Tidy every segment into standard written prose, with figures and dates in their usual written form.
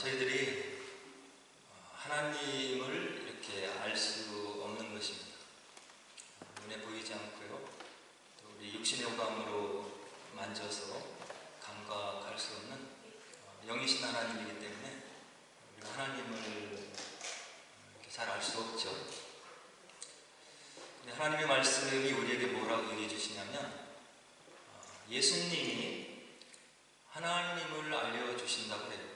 저희들이 하나님을 이렇게 알 수 없는 것입니다. 눈에 보이지 않고요. 또 우리 육신의 오감으로 만져서 감각할 수 없는 영이신 하나님이기 때문에 우리 하나님을 잘 알 수 없죠. 근데 하나님의 말씀이 우리에게 뭐라고 얘기해 주시냐면 예수님이 하나님을 알려주신다고 해요.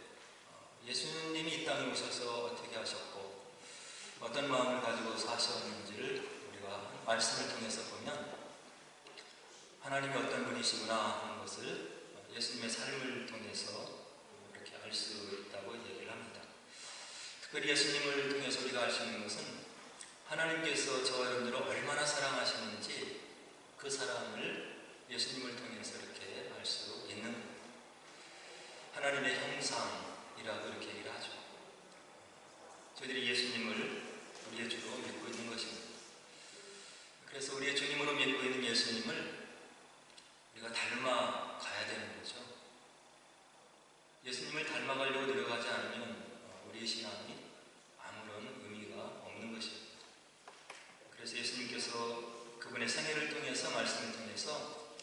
예수님이 이 땅에 오셔서 어떻게 하셨고 어떤 마음을 가지고 사셨는지를 우리가 말씀을 통해서 보면 하나님이 어떤 분이시구나 하는 것을 예수님의 삶을 통해서 이렇게 알 수 있다고 얘기를 합니다. 특별히 예수님을 통해서 우리가 알 수 있는 것은 하나님께서 저와 여러분들을 얼마나 사랑하시는지 그 사랑을 예수님을 통해서 이렇게 알 수 있는 겁니다. 하나님의 형상이라고 이렇게 얘기를 하죠. 저희들이 예수님을 우리의 주로 믿고 있는 것입니다. 그래서 우리의 주님으로 믿고 있는 예수님을 우리가 닮아가야 되는 거죠. 예수님을 닮아가려고 노력하지 않으면 우리의 신앙이 아무런 의미가 없는 것입니다. 그래서 예수님께서 그분의 생애를 통해서 말씀을 통해서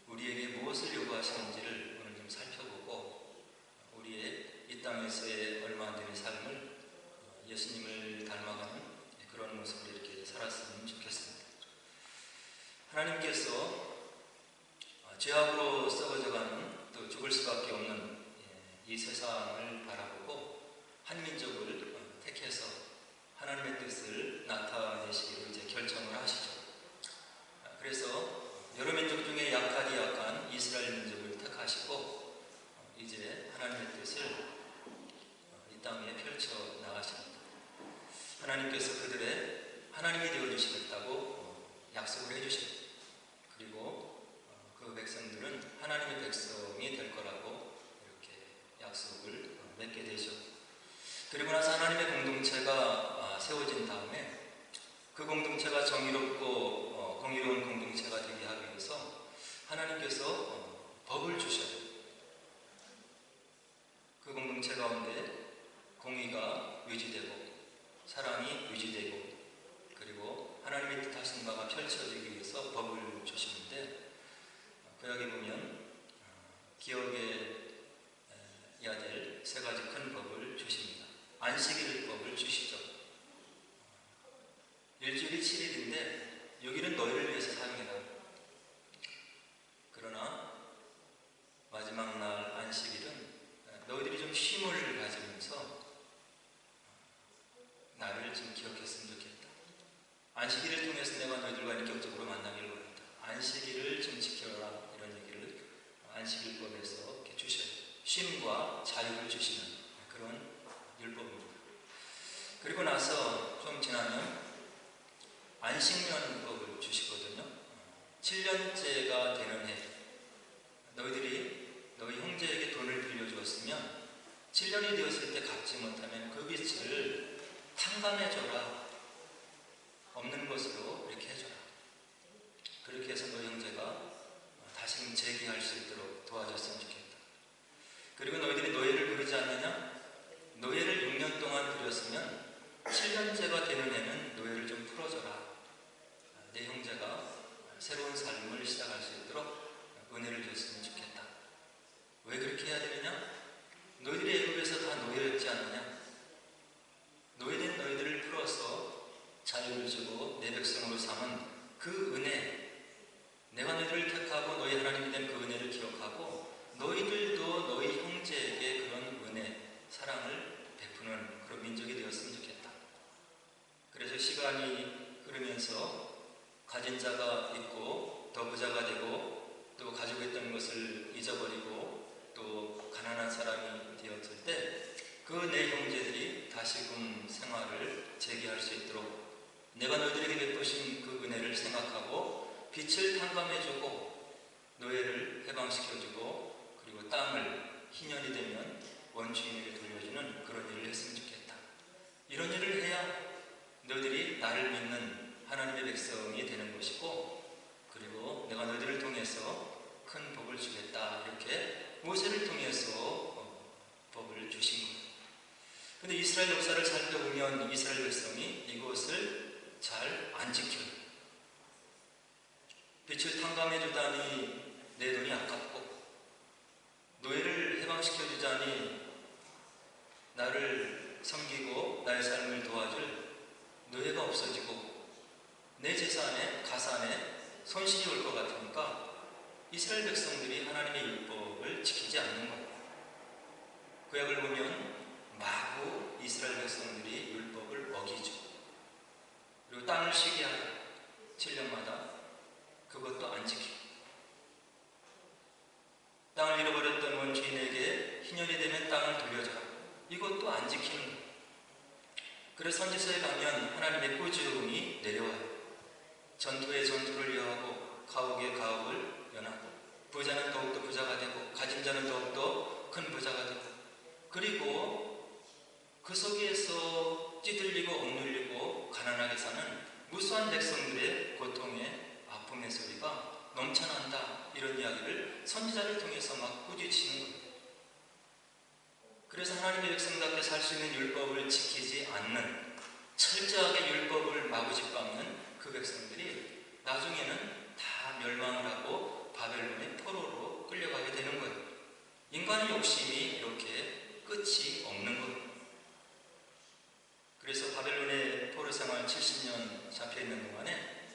우리에게 무엇을 요구하시는지를 오늘 좀 살펴보고 우리의 이 땅에서의 얼마 안 되는 삶을 예수님을 닮아가는 그런 모습으로 이렇게 살았으면 좋겠습니다. 하나님께서 죄악으로 썩어져가는 또 죽을 수밖에 없는 이 세상을 바라보고 한 민족을 택해서 하나님의 뜻을 나타내시기로 이제 결정을 하시죠. 그래서 여러 민족 중에 약하디 약한 이스라엘 민족을 택하시고 이제 하나님의 뜻을 이 땅에 펼쳐 나가십니다. 하나님께서 그들의 하나님이 되어주시겠다고 약속을 해주십니다. 그리고 그 백성들은 하나님의 백성이 될 거라고 이렇게 약속을 맺게 되죠. 그리고 나서 하나님의 공동체가 세워진 다음에 그 공동체가 정의롭고 공의로운 공동체가 되게 하기 위해서 하나님께서 법을 주셔요. 그 공동체 가운데 공의가 유지되고 사랑이 유지되고 그리고 하나님의 뜻하신 바가 펼쳐지기 위해서 법을 주시는데 구약에 보면 기억해야 될 세 가지 큰 법을 주십니다. 안식일법을 주시죠. 일주일이 7일인데 여기는 너희를 위해서 사용해라. 그러나 마지막 날 안식일은 너희들이 좀 쉼을 가지면서 나를 좀 기억했으면 좋겠다. 안식일을 통해서 내가 너희들과 인격적으로 만나기를 원한다. 안식일을 좀 지켜라. 이런 얘기를 안식일법에서 이렇게 주셔요. 쉼과 자유를 주시는 그런 율법입니다. 그리고 나서 좀 지나면 안식년법을 주시거든요. 7년째가 되는 해 너희들이 너희 형제에게 돈을 빌려주었으면 7년이 되었을 때 갚지 못하면 그 빚을 탕감해줘라. 없는 것으로 이렇게 해줘라. 그렇게 해서 너희 형제가 다시금 재기할 수 있도록 도와줬으면 좋겠다. 그리고 너희들이 노예를 부르지 않느냐? 노예를 6년 동안 부렸으면 7년째가 되는 해는 노예를 좀 풀어줘라. 내 형제가 새로운 삶을 시작할 수 있도록 은혜를 줬으면 좋겠다. 왜 그렇게 해야 되느냐? 너희들이 애굽에서 다 노예였지 않느냐? 노예된 너희들을 풀어서 자유를 주고 내 백성으로 삼은 그 은혜, 내가 너희들을 택하고 너희 하나님이 된 그 은혜를 기억하고 너희들도 너희 형제에게 그런 은혜, 사랑을 베푸는 그런 민족이 되었으면 좋겠다. 그래서 시간이 흐르면서 가진 자가 있고 더 부자가 되고 또 가지고 있던 것을 잊어버리고 또 가난한 사람이 되었을 때 그 내 형제들이 다시금 생활을 재개할 수 있도록 내가 너희들에게 베푸신 그 은혜를 생각하고 빛을 탕감해주고 노예를 해방시켜주고 그리고 땅을 희년이 되면 원주인에게 돌려주는 그런 일을 했으면 좋겠다. 이런 일을 해야 너희들이 나를 믿는 하나님의 백성이 되는 것이고 그리고 내가 너희들을 통해서 큰 복을 주겠다. 이렇게 모세를 통해서 법을 주신 거예요. 근데 이스라엘 역사를 살펴보면 이스라엘 백성이 이것을 잘 안 지켜요. 빛을 탕감해주다니 내 돈이 아깝고, 노예를 해방시켜주자니 나를 섬기고 나의 삶을 도와줄 노예가 없어지고, 내 재산에 가산에 손실이 올 것 같으니까 이스라엘 백성들이 하나님의 율법을 지키지 않는 거예요. 구약을 보면 마구 이스라엘 백성들이 율법을 어기죠. 그리고 땅을 쉬게 하고 7년마다 그것도 안 지키고, 땅을 잃어버렸던 원주인에게 희년이 되면 땅을 돌려줘라, 이것도 안 지키는 거예요. 그래서 선지서에 가면 하나님의 꾸중이 내려와요. 전투에 전투를 이어하고 가옥에 가옥을 연하고, 부자는 더욱더 부자가 되고 가진 자는 더욱더 큰 부자가 되고, 그리고 그 속에서 찌들리고 억눌리고 가난하게 사는 무수한 백성들의 고통의 아픔의 소리가 넘쳐난다, 이런 이야기를 선지자를 통해서 막 꾸짖으시는 겁니다. 그래서 하나님의 백성답게 살 수 있는 율법을 지키지 않는, 철저하게 율법을 마구잡는 그 백성들이 나중에는 다 멸망을 하고 바벨론의 포로로 끌려가게 되는 거예요. 인간의 욕심이 이렇게 끝이 없는 거예요. 그래서 바벨론의 포로 생활 70년 잡혀있는 동안에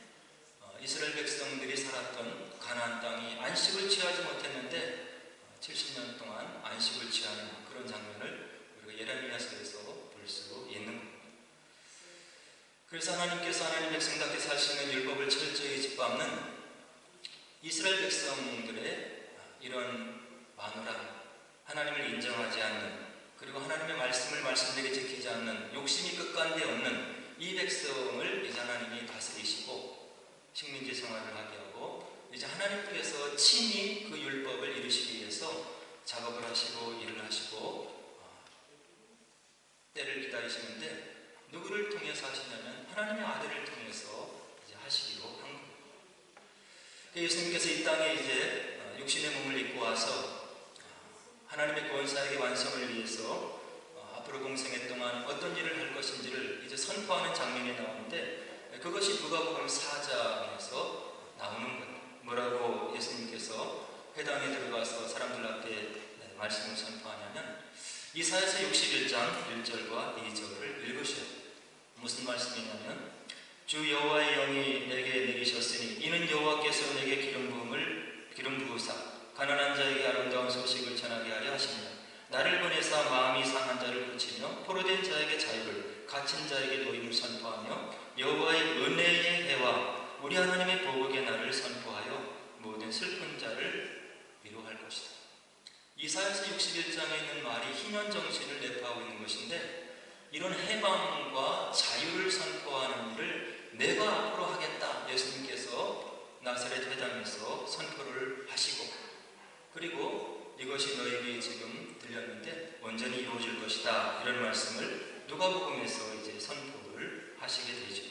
이스라엘 백성들이 살았던 가나안 땅이 안식을 취하지 못했는데 70년 동안 안식을 취하는 그런 장면을 우리가 예레미야서에서 볼 수 있는 겁니다. 그래서 하나님께서 하나님 백성답게 살 수 있는 율법을 철저히 짓밟는 이스라엘 백성들의 이런 마누라, 하나님을 인정하지 않는, 그리고 하나님의 말씀을 말씀대로 지키지 않는, 욕심이 끝간데 없는 이 백성을 이제 하나님이 다스리시고 식민지 생활을 하게 하고, 이제 하나님께서 친히 그 율법을 이루시기 위해서 작업을 하시고 일을 하시고 때를 기다리시는데, 누구를 통해서 하시냐면 하나님의 아들을 통해서 이제 하시기로 한 거예요. 예수님께서 이 땅에 이제 육신의 몸을 입고 와서 하나님의 구원사역의 완성을 위해서 앞으로 공생애 동안 어떤 일을 할 것인지를 이제 선포하는 장면이 나오는데, 그것이 누가복음 4장에서 나오는 거예요. 뭐라고 예수님께서 회당에 들어가서 사람들 앞에 말씀을 선포하냐면, 이사야서 61장 1절과 2절을 읽으셔요. 무슨 말씀이냐면, 주 여호와의 영이 내게 내리셨으니 이는 여호와께서 내게 기름 부으사 가난한 자에게 아름다운 소식을 전하게 하려 하십니다. 나를 보내사 마음이 상한 자를 고치며 포로된 자에게 자유를, 갇힌 자에게 노임을 선포하며 여호와의 은혜의 해와 우리 하나님의 보복의 날을 선포하여 모든 슬픈 자를 위로할 것이다. 이사야서 61장에 있는 말이 희년 정신을 내포하고 있는 것인데, 이런 해방과 자유를 선포하는 일을 내가 앞으로 하겠다, 예수님께서 나사렛 회당에서 선포를 하시고, 그리고 이것이 너에게 지금 들렸는데 온전히 이루어질 것이다, 이런 말씀을 누가복음에서 이제 선포를 하시게 되죠.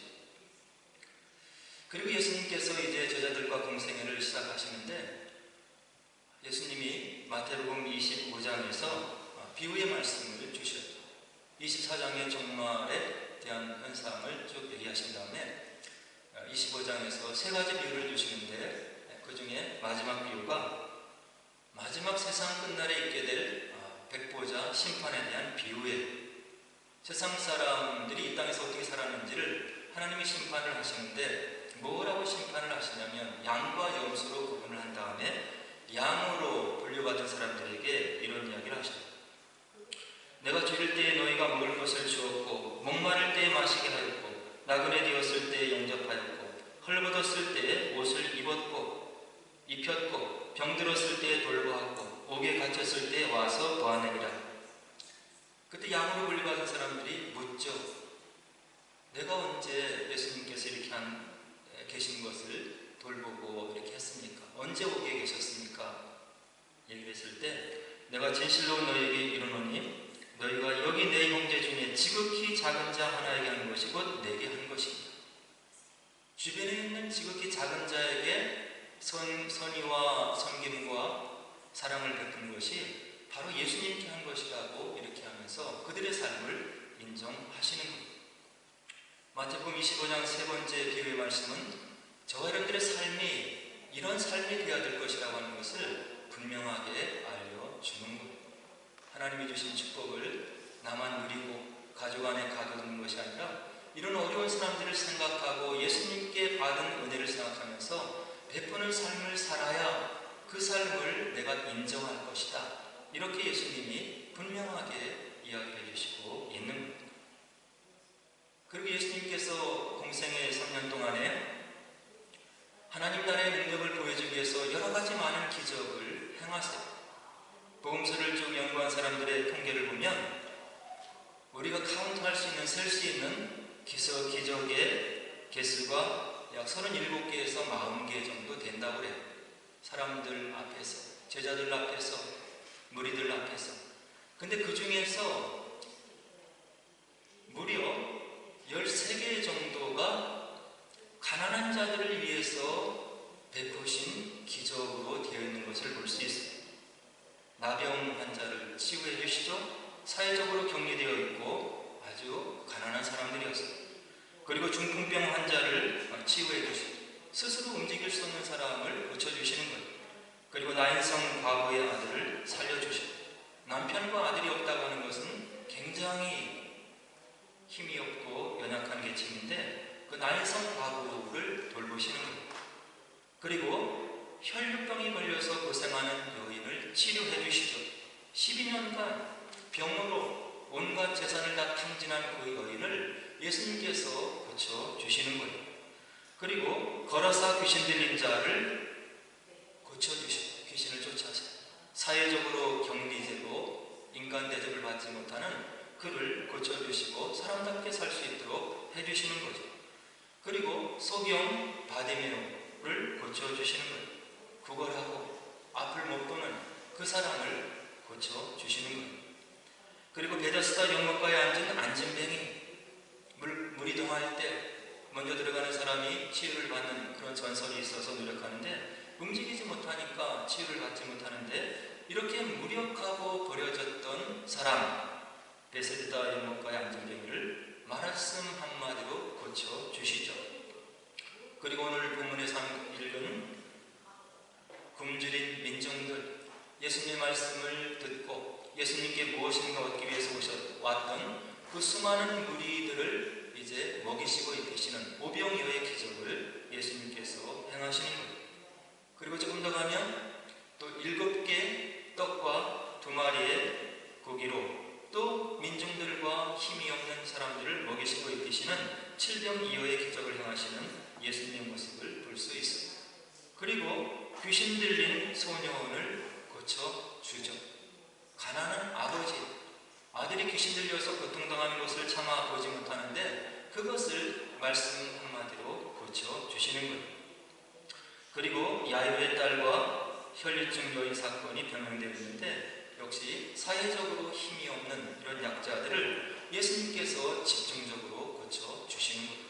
그리고 예수님께서 이제 제자들과 공생애를 시작하시는데, 예수님이 마태복음 25장에서 비유의 말씀을 주셨죠. 24장의 종말에 대한 현상을 쭉 얘기하신 다음에 25장에서 세 가지 비유를 주시는데, 그 중에 마지막 비유가 마지막 세상 끝날에 있게 될 백보자 심판에 대한 비유예요. 세상 사람들이 이 땅에서 어떻게 살았는지를 하나님이 심판을 하시는데, 뭐라고 심판을 하시냐면 양과 염소로 구분을 한 다음에 양으로 분류받은 사람들에게 이런 이야기를 하십니다. 내가 줄일 때에 너희가 먹을 것을 주었고, 목마를 때에 마시게 하였고, 나그네 되었을 때에 영접하였고, 헐벗었을 때에 옷을 입혔고, 병들었을 때에 돌보았고, 옥에 갇혔을 때에 와서 보아내리라. 그때 양으로 분류받은 사람들이 묻죠. 내가 언제 예수님께서 이렇게 계신 것을 돌보고 이렇게 했습니까? 언제 옥에 계셨습니까? 얘기를 했을 때, 내가 진실로 너희에게 이르노니 너희가 여기 내 형제 중에 지극히 작은 자 하나에게 한 것이 곧 내게 한 것입니다. 주변에 있는 지극히 작은 자에게 선의와 섬김과 사랑을 베푼 것이 바로 예수님께 한 것이라고 이렇게 하면서 하면서 그들의 삶을 인정하시는 겁니다. 마태복음 25장 세 번째 비유의 말씀은 저와 여러분들의 삶이 이런 삶이 되어야 될 것이라고 하는 것을 분명하게 알려주는 거예요. 하나님이 주신 축복을 나만 누리고 가족 안에 가두는 것이 아니라 이런 어려운 사람들을 생각하고 예수님께 받은 은혜를 생각하면서 베푸는 삶을 살아야 그 삶을 내가 인정할 것이다. 이렇게 예수님이 분명하게 이야기해 주시고 있는 겁니다. 그리고 예수님께서 공생의 3년 동안에 하나님 나라의 능력을 보여주기 위해서 여러 가지 많은 기적을 행하세요. 복음서를 쭉 연구한 사람들의 통계를 보면 우리가 카운트할 수 있는, 셀 수 있는 기적의 개수가 약 37개에서 40개 정도 된다고 그래요. 사람들 앞에서, 제자들 앞에서, 무리들 앞에서. 근데 그 중에서 무려 13개 정도가 가난한 자들을 위해서 베푸신 기적으로 되어 있는 것을 볼 수 있어요. 나병 환자를 치유해 주시죠. 사회적으로 격리되어 있고 아주 가난한 사람들이었어요. 그리고 중풍병 환자를 치유해 주시고 스스로 움직일 수 없는 사람을 고쳐주시는 거예요. 그리고 나인성 과부의 아들을 살려주시고 남편과 아들이 없다고 하는 것은 굉장히 힘이 없고 연약한 계층인데 그 나인성 과부를 돌보시는 거예요. 그리고 혈류병이 걸려서 고생하는 여인을 치료해 주시죠. 12년간 병으로 온갖 재산을 다 탕진한 그 여인을 예수님께서 고쳐주시는 거예요. 그리고 걸어서 귀신 들린 자를 고쳐주시고 귀신을 쫓아서 사회적으로 격리되고 인간 대접을 받지 못하는 그를 고쳐주시고 사람답게 살 수 있도록 해주시는 거죠. 그리고 소경 바디메오를 고쳐주시는 거예요. 구걸하고 앞을 못 보는 그 사람을 고쳐주시는 거예요. 그리고 베데스다 연못가에 앉은 안진뱅이 물이 동할 때 먼저 들어가는 사람이 치유를 받는 그런 전설이 있어서 노력하는데 움직이지 못하니까 치유를 받지 못하는데 이렇게 무력하고 버려졌던 사람 베데스다 연못가의 안진뱅이를 말씀 한마디로 고쳐주시죠. 그리고 오늘 본문에서 읽은 굶주린 민중들 예수님의 말씀을 듣고 예수님께 무엇인가 얻기 위해서 왔던 그 수많은 무리들을 이제 먹이시고 계시는 오병이어의 기적을 예수님께서 행하시는 거예요. 그리고 조금 더 가면 또 7개 떡과 2마리의 고기로 또 민중들과 힘이 없는 사람들을 먹이시고 계시는 7병이어의 기적을 행하시는 예수님의 모습을 볼 수 있어요. 그리고 귀신 들린 소년을 고쳐주죠. 가난한 아버지, 아들이 귀신 들려서 고통당하는 것을 참아 보지 못하는데 그것을 말씀 한마디로 고쳐주시는 거예요. 그리고 야이로의 딸과 혈류증 여인 사건이 변명되어 있는데 역시 사회적으로 힘이 없는 이런 약자들을 예수님께서 집중적으로 고쳐주시는 거예요.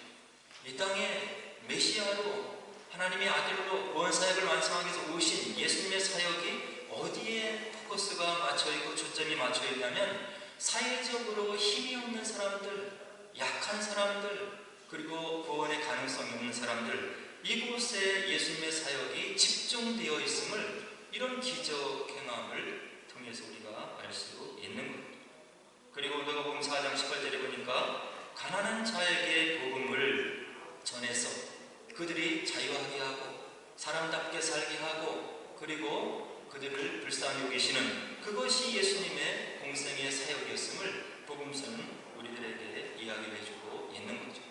이 땅에 메시아로 하나님의 아들로 구원사역을 완성하기 위해서 오신 예수님의 사역이 어디에 포커스가 맞춰있고 초점이 맞춰있냐면 사회적으로 힘이 없는 사람들, 약한 사람들, 그리고 구원의 가능성이 없는 사람들, 이곳에 예수님의 사역이 집중되어 있음을 이런 기적 행함을 통해서 우리가 알 수 있는 것. 그리고 누가복음 4장 18절에 보니까 가난한 자에게 복음을 전해서 그들이 자유하게 하고 사람답게 살게 하고 그리고 그들을 불쌍히 여기시는 그것이 예수님의 공생의 사역이었음을 복음서는 우리들에게 이야기해주고 있는 거죠.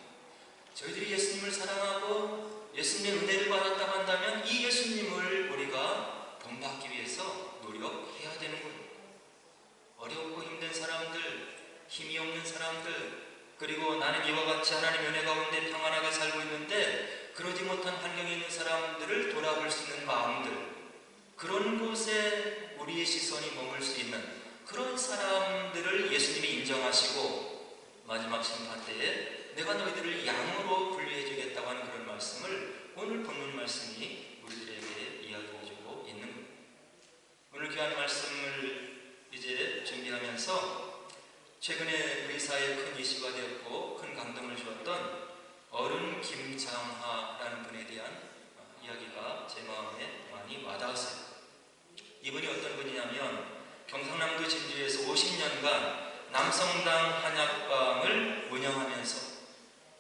저희들이 예수님을 사랑하고 예수님의 은혜를 받았다고 한다면 이 예수님을 우리가 본받기 위해서 노력해야 되는 거예요. 어렵고 힘든 사람들, 힘이 없는 사람들, 그리고 나는 이와 같이 하나님 은혜 가운데 평안하게 살고 있는데 그러지 못한 환경에 있는 사람들을 돌아볼 수 있는 마음들, 그런 곳에 우리의 시선이 머물 수 있는 그런 사람들을 예수님이 인정하시고 마지막 심판 때에 내가 너희들을 양으로 분류해 주겠다고 하는 그런 말씀을 오늘 본문 말씀이 우리들에게 이야기해 주고 있는 겁니다. 오늘 귀한 말씀을 이제 준비하면서 최근에 우리 사회에 큰 이슈가 되었고 큰 감동을 주었던 어른 김장하라는 분에 대한 이야기가 제 마음에 많이 와닿았어요. 이분이 어떤 분이냐면 경상남도 진주에서 50년간 남성당 한약방을 운영하면서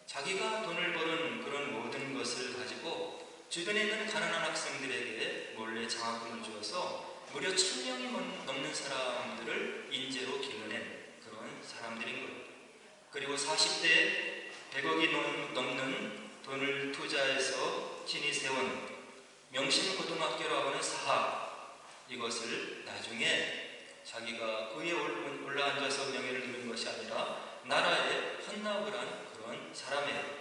자기가 돈을 버는 그런 모든 것을 가지고 주변에 있는 가난한 학생들에게 몰래 장학금을 주어서 무려 1000명이 넘는 사람들을 인재로 길러낸 그런 사람들인 거예요. 그리고 40대에 100억이 넘는 돈을 투자해서 신이 세운 명신고등학교라고 하는 사학, 이것을 나중에 자기가 그 위에 올라앉아서 명예를 누린 것이 아니라 나라에 헌납을 한 그런 사람이에요.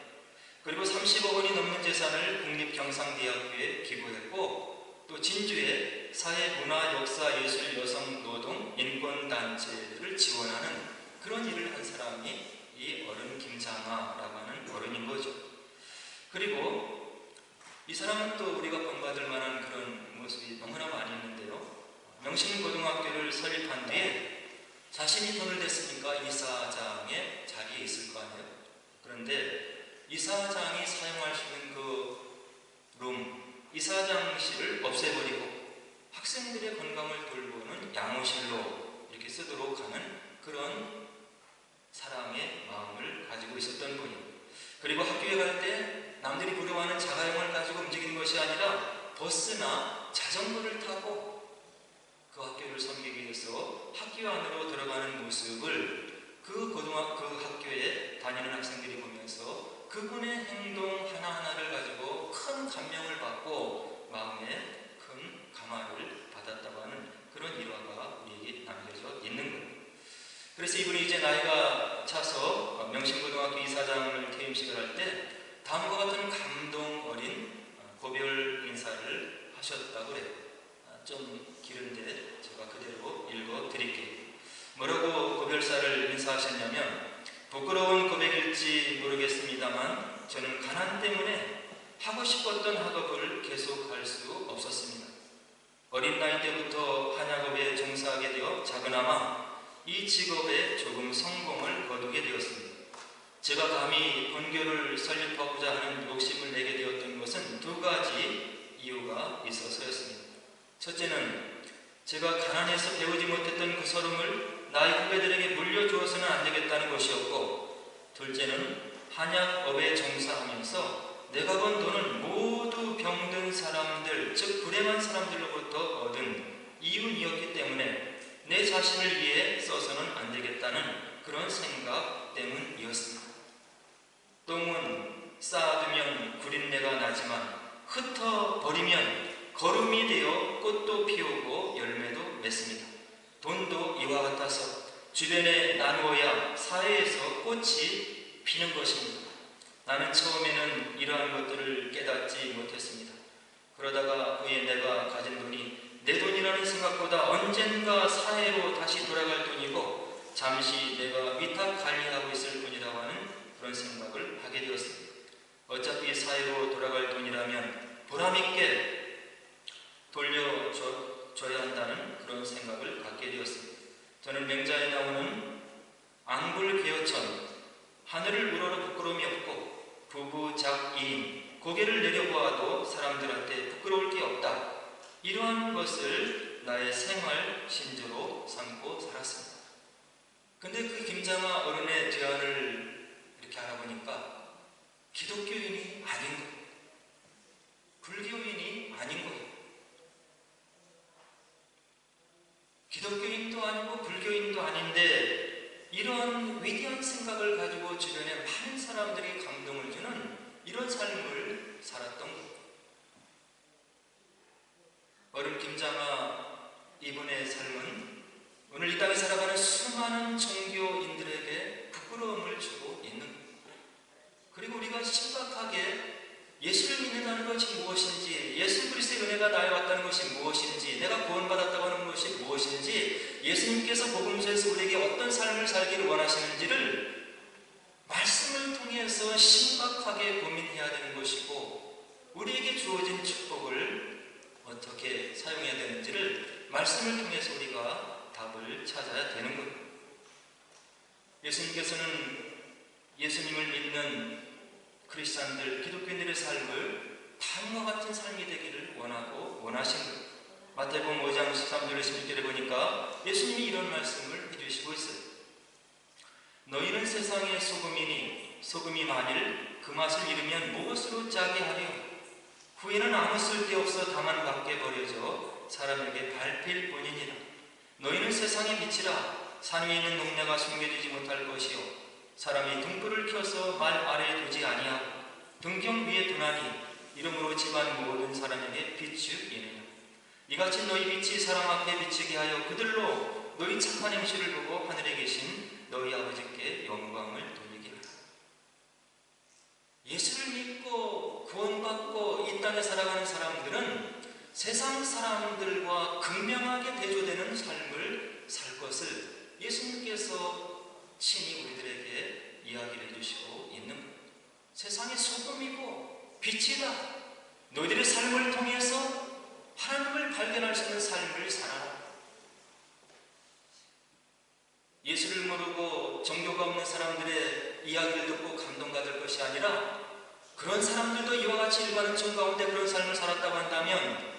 그리고 30억 원이 넘는 재산을 국립경상대학교에 기부했고 또 진주에 사회, 문화, 역사, 예술, 여성, 노동, 인권단체들을 지원하는 그런 일을 한 사람이 이 어른 김장하라고 하는 어른인 거죠. 그리고 이 사람은 또 우리가 본받을 만한 그런 모습이 너무나 많이 있는데요. 명신고등학교를 설립한 뒤에 자신이 돈을 냈으니까 이사장의 자리에 있을 거 아니에요. 그런데 이사장이 사용할 수 있는 그 이사장실을 없애버리고 학생들의 건강을 돌보는 양호실로 이렇게 쓰도록 하는 그런 사람의 마음을 가지고 있었던 분이에요. 그리고 학교에 갈 때 남들이 부러워하는 자가용을 가지고 움직이는 것이 아니라 버스나 자전거를 타고 그 학교를 섬기기 위해서 학교 안으로 들어가는 모습을 그 학교에 다니는 학생들이 보면서 그분의 행동 하나하나를 가지고 큰 감명을 받고 마음에 큰 감화를 받았다고 하는 그런 일화가 우리에게 남겨져 있는 거예요. 그래서 이분이 이제 나이가 차서 명신고등학교 이사장을 퇴임식을 할 때 다음과 같은 감동 어린 고별 인사를 하셨다고 그래요. 좀 길은데 제가 그대로 읽어 드릴게요. 뭐라고 고별사를 인사하셨냐면, 부끄러운 고백일지 모르겠습니다만 저는 가난 때문에 하고 싶었던 학업을 계속할 수 없었습니다. 어린 나이 때부터 한약업에 종사하게 되어 작은아마 이 직업에 조금 성공을 거두게 되었습니다. 제가 감히 본교를 설립하고자 하는 욕심을 내게 되었던 것은 두 가지 이유가 있어서였습니다. 첫째는 제가 가난해서 배우지 못했던 그 서름을 나의 후배들에게 물려주어서는 안 되겠다는 것이었고, 둘째는 한약업에 종사하면서 내가 번 돈은 모두 병든 사람들, 즉 불행한 사람들로부터 얻은 이윤이었기 때문에 내 자신을 위해 써서는 안 되겠다는 그런 생각 때문이었습니다. 똥은 쌓아두면 구린내가 나지만 흩어버리면 거름이 되어 꽃도 피우고 열매도 맺습니다. 돈도 이와 같아서 주변에 나누어야 사회에서 꽃이 피는 것입니다. 나는 처음에는 이러한 것들을 깨닫지 못했습니다. 그러다가 후에 내가 가진 돈이 내 돈이라는 생각보다 언젠가 사회로 다시 돌아갈 돈이고 잠시 내가 위탁 관리하고 있을 뿐이라고 하는 그런 생각을 하게 되었습니다. 어차피 사회로 돌아갈 돈이라면 보람있게 돌려줘야 한다는 그런 생각을 갖게 되었습니다. 저는 맹자에 나오는 앙불개어천, 하늘을 우러러 부끄러움이 없고 부부작이인, 고개를 내려보아도 사람들한테 부끄러울 게 없다, 이러한 것을 나의 생활 신조로 삼고 살았습니다. 근데 그 김장하 어른의 제안을 이렇게 알아보니까 기독교인이 아닌 거예요. 불교인이 아닌 거예요. 기독교인도 아니고 불교인도 아닌데 이런 위대한 생각을 가지고 주변에 많은 사람들이 감동을 주는 이런 삶을 살았던 거예요. 어른 김장하 이분의 삶은 오늘 이 땅에 살아가는 수많은 종교인들에게 부끄러움을 주고 있는 거예요. 그리고 우리가 심각하게 예수를 믿는다는 것이 무엇인지, 예수 그리스도의 은혜가 나에 왔다는 것이 무엇인지, 내가 구원받았다고 하는 것이 무엇인지, 예수님께서 복음서에서 우리에게 어떤 삶을 살기를 원하시는지를 말씀을 통해서 심각하게 고민해야 되는 것이고, 우리에게 주어진 축복을 어떻게 사용해야 되는지를 말씀을 통해서 우리가 답을 찾아야 되는 거예요. 예수님께서는 예수님을 믿는 크리스찬들, 기독교인들의 삶을 다음과 같은 삶이 되기를 원하신 거예요. 마태복음 5장 13절 16절에 보니까 예수님이 이런 말씀을 해주시고 있어요. 너희는 세상의 소금이니 소금이 만일 그 맛을 잃으면 무엇으로 짜게 하려? 후에는 아무 쓸데없어 다만 밖에 버려져 사람에게 밟힐 뿐이니라. 너희는 세상의 빛이라. 산 위에 있는 동네가 숨겨지지 못할 것이요 사람이 등불을 켜서 말 아래에 두지 아니하고 등경 위에 두나니 이러므로 집안 모든 사람에게 비추이느니라. 이같이 너희 빛이 사람 앞에 비치게 하여 그들로 너희 착한 행실을 보고 하늘에 계신 너희 아버지께 영광을 돌리게 하라. 예수를 믿고 구원받고 이 땅에 살아가는 사람들은 세상 사람들과 극명하게 대조되는 삶을 살 것을 예수님께서 친히 우리들에게 이야기를 해주시고 있는 것. 세상의 소금이고 빛이다. 너희들의 삶을 통해서 하나님을 발견할 수 있는 삶을 살아라. 예수를 모르고 종교가 없는 사람들의 이야기를 듣고 감동받을 것이 아니라 그런 사람들도 이와 같이 일반인층 가운데 그런 삶을 살았다고 한다면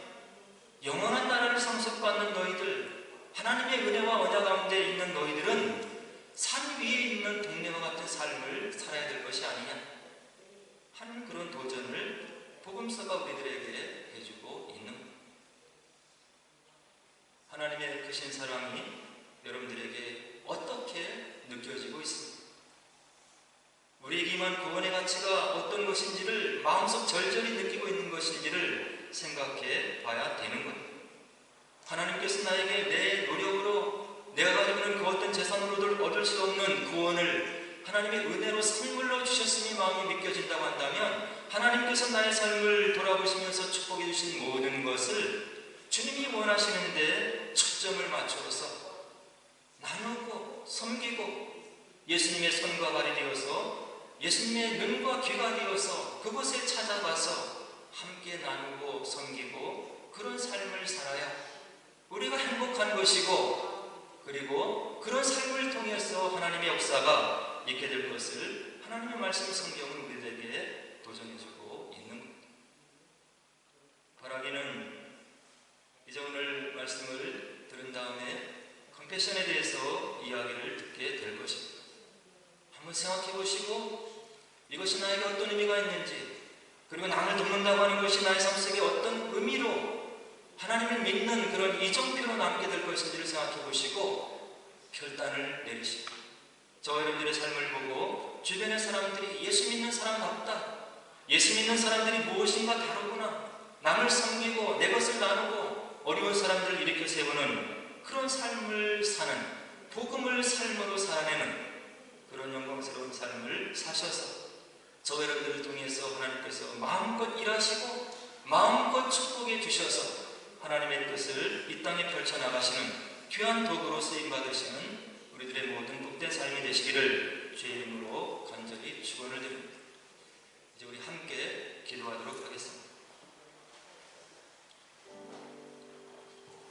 영원한 나라를 상속받는 너희들, 하나님의 은혜와 언약 가운데 있는 너희들은 산 위에 있는 동네와 같은 삶을 살아야 될 것이 아니냐 하는 그런 도전을 복음서가 우리들에게 해주고 있는 것. 하나님의 크신 사랑이 여러분들에게 어떻게 느껴지고 있습니까? 우리에게만 구원의 가치가 어떤 것인지를 마음속 절절히 느끼고 있는 것인지를 생각해 봐야 되는 것. 하나님께서 나에게 내 노력으로 내가 가지고 있는 그 어떤 재산으로도 얻을 수 없는 구원을 하나님의 은혜로 선물로 주셨음이 마음이 믿겨진다고 한다면 하나님께서 나의 삶을 돌아보시면서 축복해 주신 모든 것을 주님이 원하시는데 초점을 맞춰서 나누고 섬기고 예수님의 손과 발이 되어서 예수님의 눈과 귀가 되어서 그곳에 찾아가서 함께 나누고 섬기고 그런 삶을 살아야 우리가 행복한 것이고 그리고 그런 삶을 통해서 하나님의 역사가 있게 될 것을 하나님의 말씀 성경은 우리에게 도전해주고 있는 겁니다. 바라기는 이제 오늘 말씀을 들은 다음에 컴패션에 대해서 이야기를 듣게 될 것입니다. 한번 생각해 보시고 이것이 나에게 어떤 의미가 있는지 그리고 남을 돕는다고 하는 것이 나의 삶 속에 어떤 의미로 하나님을 믿는 그런 이정표로 남게 될 것인지를 생각해 보시고 결단을 내리시고 저와 여러분들의 삶을 보고 주변의 사람들이 예수 믿는 사람답다. 예수 믿는 사람들이 무엇인가 다르구나. 남을 섬기고 내 것을 나누고 어려운 사람들을 일으켜 세우는 그런 삶을 사는 복음을 삶으로 살아내는 그런 영광스러운 삶을 사셔서 저와 여러분들을 통해서 하나님께서 마음껏 일하시고 마음껏 축복해 주셔서 하나님의 뜻을 이 땅에 펼쳐나가시는 귀한 도구로 쓰임받으시는 우리들의 모든 복된 삶이 되시기를 주의 이름으로 간절히 축원을 드립니다. 이제 우리 함께 기도하도록 하겠습니다.